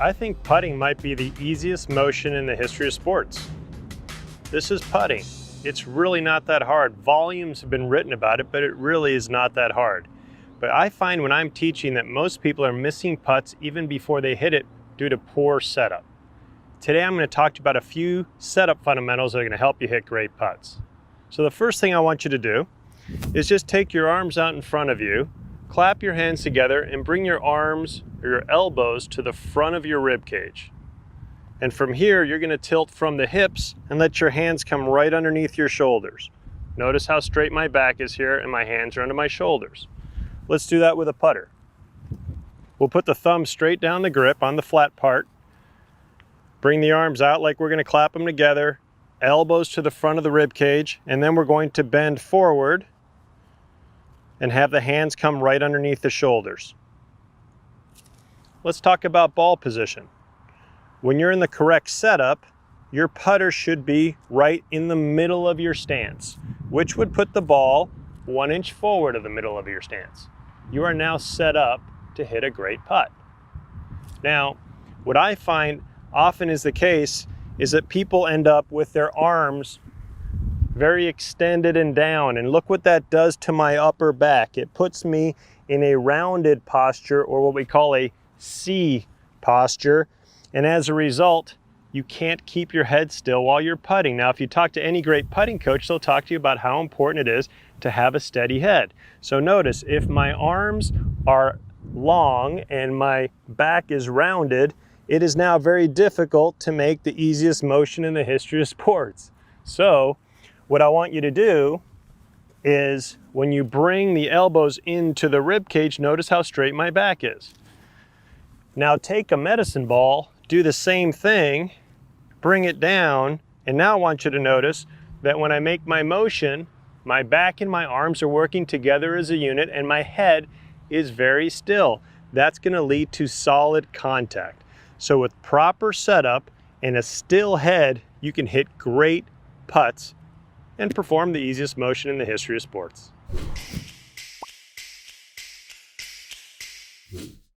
I think putting might be the easiest motion in the history of sports. This is putting. It's really not that hard. Volumes have been written about it, but it really is not that hard. But I find when I'm teaching that most people are missing putts even before they hit it due to poor setup. Today I'm going to talk to you about a few setup fundamentals that are going to help you hit great putts. So the first thing I want you to do is just take your arms out in front of you, clap your hands together, and bring your arms or your elbows to the front of your rib cage. And from here, you're going to tilt from the hips and let your hands come right underneath your shoulders. Notice how straight my back is here and my hands are under my shoulders. Let's do that with a putter. We'll put the thumb straight down the grip on the flat part. Bring the arms out like we're going to clap them together, elbows to the front of the rib cage, and then we're going to bend forward and have the hands come right underneath the shoulders. Let's talk about ball position. When you're in the correct setup, your putter should be right in the middle of your stance, which would put the ball 1 inch forward of the middle of your stance. You are now set up to hit a great putt. Now, what I find often is the case is that people end up with their arms very extended and down, and look what that does to my upper back. It puts me in a rounded posture, or what we call a C posture, and as a result, you can't keep your head still while you're putting. Now, if you talk to any great putting coach, they'll talk to you about how important it is to have a steady head. So notice, if my arms are long and my back is rounded, it is now very difficult to make the easiest motion in the history of sports. So what I want you to do is when you bring the elbows into the rib cage, notice how straight my back is. Now take a medicine ball, do the same thing, bring it down, and now I want you to notice that when I make my motion, my back and my arms are working together as a unit and my head is very still. That's going to lead to solid contact. So with proper setup and a still head, you can hit great putts and perform the easiest motion in the history of sports.